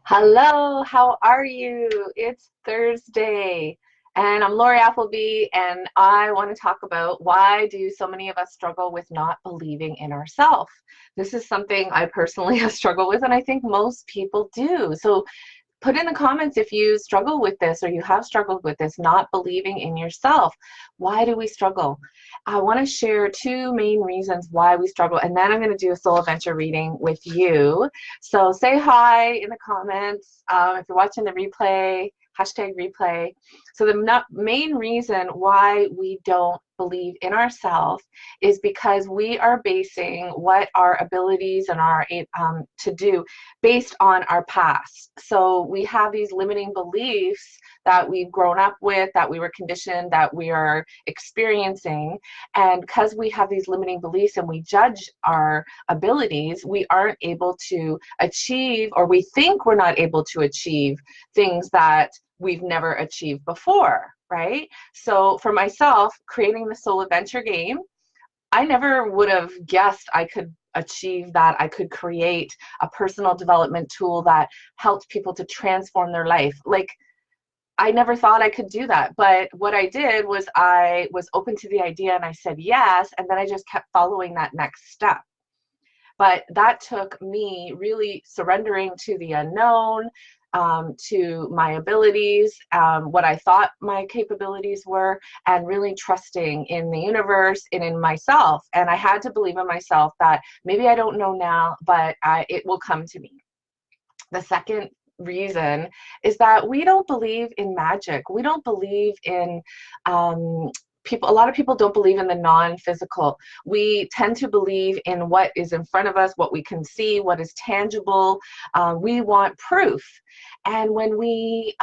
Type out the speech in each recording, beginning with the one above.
Hello, how are you? It's Thursday, and I'm Lori Appleby, and I want to talk about why do so many of us struggle with not believing in ourselves. This is something I personally have struggled with, and I think most people do. So put in the comments if you struggle with this or you have struggled with this, not believing in yourself. Why do we struggle? I want to share two main reasons why we struggle, and then I'm going to do a soul adventure reading with you. So say hi in the comments. If you're watching the replay, hashtag replay. So the main reason why we don't believe in ourselves is because we are basing what our abilities and our to do based on our past. So we have these limiting beliefs that we've grown up with, that we were conditioned, that we are experiencing. And because we have these limiting beliefs and we judge our abilities, we aren't able to achieve, or we think we're not able to achieve things that we've never achieved before, right? So for myself, creating the Soul Adventure game, I never would have guessed I could achieve that. I could create a personal development tool that helped people to transform their life. Like, I never thought I could do that. But what I did was I was open to the idea and I said yes. And then I just kept following that next step. But that took me really surrendering to the unknown, to my abilities, what I thought my capabilities were, and really trusting in the universe and in myself. And I had to believe in myself that maybe I don't know now, but it will come to me. The second reason is that we don't believe in magic. We don't believe in people. A lot of people don't believe in the non-physical. We tend to believe in what is in front of us, what we can see, what is tangible. We want proof. And when we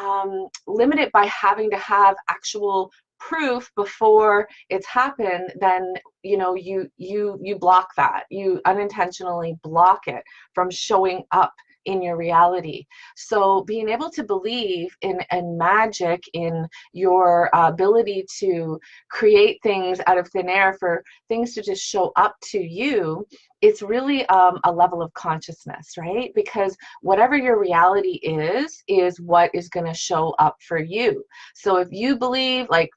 limit it by having to have actual proof before it's happened, then you block that. You unintentionally block it from showing up in your reality. So being able to believe in magic, in your ability to create things out of thin air, for things to just show up to you, it's really a level of consciousness, right? Because whatever your reality is what is going to show up for you. So if you believe, like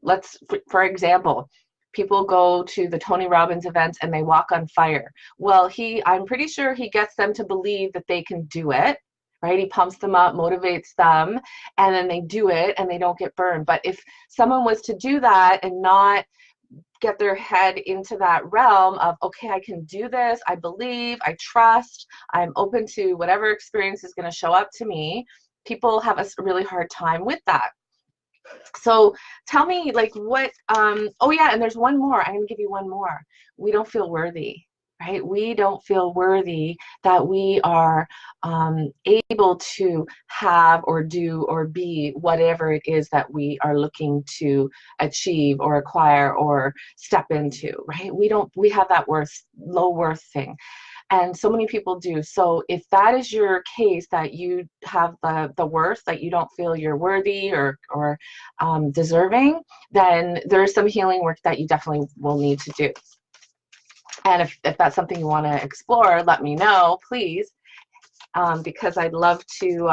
let's, for example, people go to the Tony Robbins events and they walk on fire. Well, I'm pretty sure he gets them to believe that they can do it, right? He pumps them up, motivates them, and then they do it and they don't get burned. But if someone was to do that and not get their head into that realm of, okay, I can do this, I believe, I trust, I'm open to whatever experience is going to show up to me, people have a really hard time with that. So tell me, like, what, oh yeah, and there's one more. I'm gonna give you one more. We don't feel worthy, right? We don't feel worthy that we are able to have or do or be whatever it is that we are looking to achieve or acquire or step into, right? We have that low worth thing. And so many people do. So if that is your case, that you have the worth, that you don't feel you're worthy or deserving, then there's some healing work that you definitely will need to do. And if that's something you want to explore, let me know, please. Because I'd love to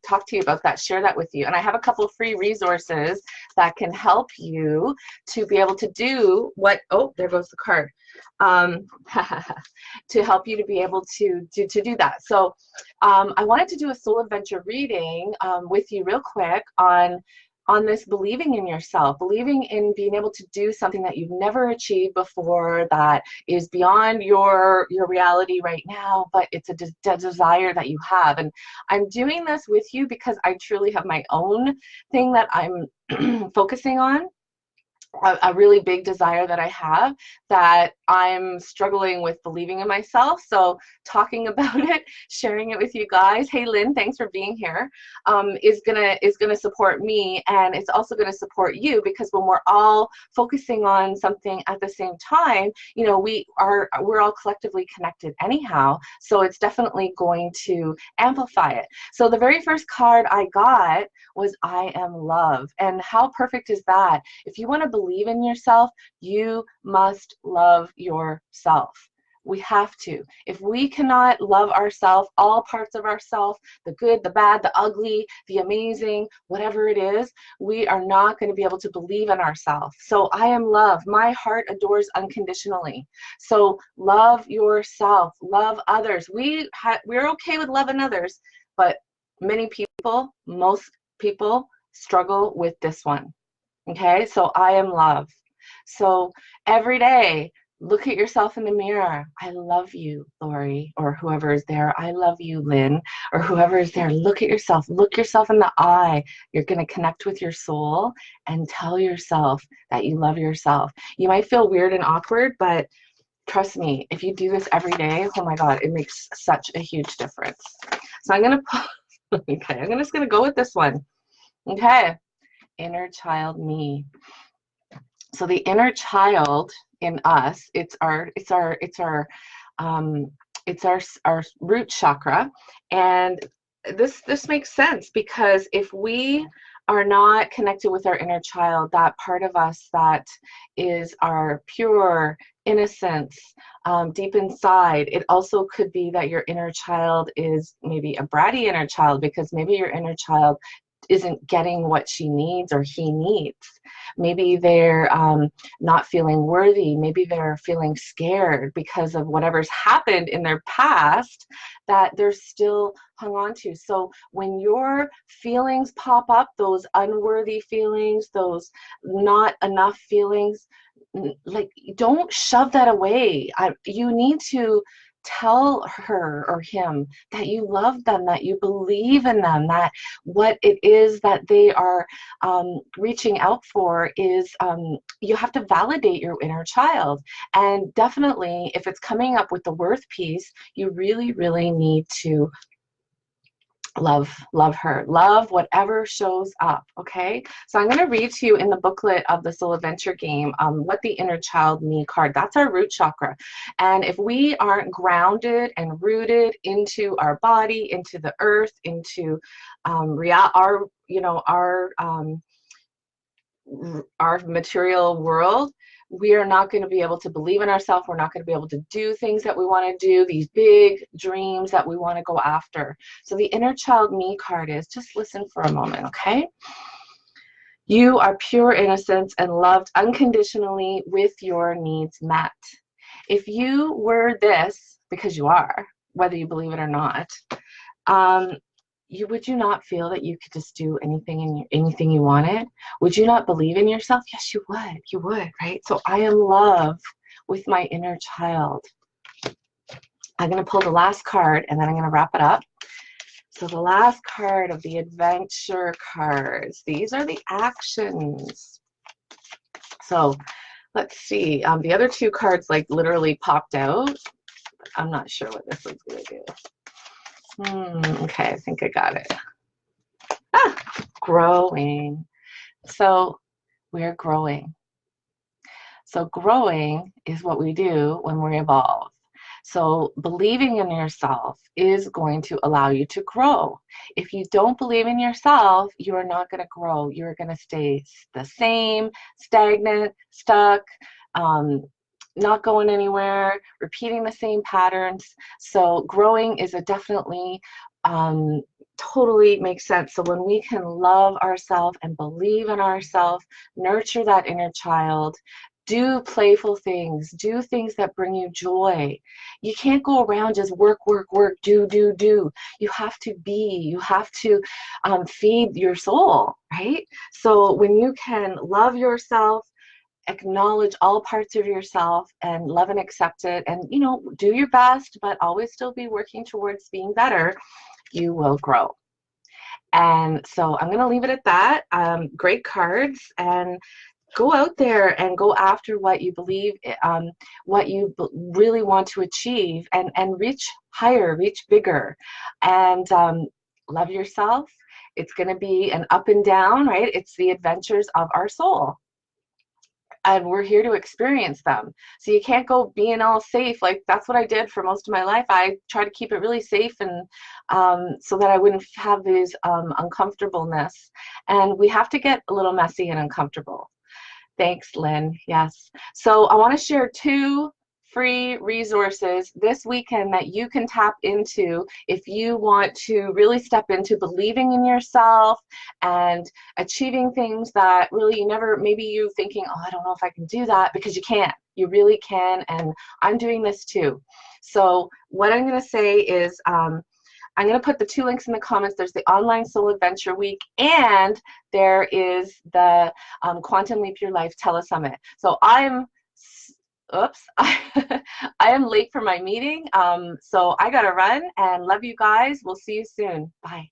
talk to you about that, share that with you. And I have a couple of free resources that can help you to be able to do what, oh, there goes the card, to help you to be able to do that. So I wanted to do a soul adventure reading with you real quick on this believing in yourself, believing in being able to do something that you've never achieved before, that is beyond your reality right now, but it's a desire that you have. And I'm doing this with you because I truly have my own thing that I'm focusing on, a really big desire that I have, that I'm struggling with believing in myself. So talking about it, sharing it with you guys. Hey Lynn, thanks for being here. Is gonna support me, and it's also gonna support you, because when we're all focusing on something at the same time, we're all collectively connected anyhow. So it's definitely going to amplify it. So the very first card I got was I am love. And how perfect is that? If you want to believe in yourself, you must love yourself. We have to. If we cannot love ourselves, all parts of ourselves, the good, the bad, the ugly, the amazing, whatever it is, we are not going to be able to believe in ourselves. So I am love. My heart adores unconditionally. So love yourself, love others. We're okay with loving others, but many people, most people struggle with this one. Okay, so I am love. So every day, look at yourself in the mirror. I love you, Lori, or whoever is there. I love you, Lynn, or whoever is there. Look at yourself. Look yourself in the eye. You're going to connect with your soul and tell yourself that you love yourself. You might feel weird and awkward, but trust me, if you do this every day, oh my God, it makes such a huge difference. So I'm going to, okay, I'm just going to go with this one. Okay, inner child me. So the inner child in us, our root chakra, and this makes sense because if we are not connected with our inner child, that part of us that is our pure innocence deep inside, it also could be that your inner child is maybe a bratty inner child because maybe your inner child isn't getting what she needs or he needs. Maybe they're not feeling worthy. Maybe they're feeling scared because of whatever's happened in their past that they're still hung on to. So when your feelings pop up, those unworthy feelings, those not enough feelings, like, don't shove that away. You need to tell her or him that you love them, that you believe in them, that what it is that they are reaching out for is, you have to validate your inner child. And definitely, if it's coming up with the worth piece, you really, really need to love her, love whatever shows up. Okay, so I'm going to read to you in the booklet of the Soul Adventure game what the inner child me card, that's our root chakra. And if we aren't grounded and rooted into our body, into the earth, into our material world, we are not going to be able to believe in ourselves. We're not going to be able to do things that we want to do, these big dreams that we want to go after. So the inner child me card is, just listen for a moment, okay? You are pure innocence and loved unconditionally with your needs met. If you were this, because you are, whether you believe it or not, would you not feel that you could just do anything you wanted? Would you not believe in yourself? Yes, you would. You would, right? So I am love with my inner child. I'm going to pull the last card and then I'm going to wrap it up. So the last card of the adventure cards, these are the actions. So let's see. The other two cards like literally popped out. I'm not sure what this one's going to do. Okay, I think I got it. Growing. So we're growing. So growing is what we do when we evolve. So believing in yourself is going to allow you to grow. If you don't believe in yourself, you are not going to grow. You're going to stay the same, stagnant, stuck, not going anywhere, repeating the same patterns. So growing is definitely totally makes sense. So when we can love ourselves and believe in ourselves, nurture that inner child, do playful things, do things that bring you joy. You can't go around just work, do. You have to be, you have to feed your soul, right? So when you can love yourself, acknowledge all parts of yourself and love and accept it, and do your best, but always still be working towards being better, you will grow. And so I'm going to leave it at that. Great cards, and go out there and go after what you believe, what you really want to achieve, and reach higher, reach bigger, and love yourself. It's going to be an up and down, right? It's the adventures of our soul. And we're here to experience them. So you can't go being all safe. Like, that's what I did for most of my life. I tried to keep it really safe, and so that I wouldn't have these uncomfortableness. And we have to get a little messy and uncomfortable. Thanks, Lynn. Yes. So I want to share two free resources this weekend that you can tap into if you want to really step into believing in yourself and achieving things that really you never, maybe you thinking, oh, I don't know if I can do that, because you can. You really can, and I'm doing this too. So what I'm going to say is I'm going to put the 2 links in the comments. There's the Online Soul Adventure Week, and there is the Quantum Leap Your Life Telesummit. So oops, I am late for my meeting. So I got to run, and love you guys. We'll see you soon. Bye.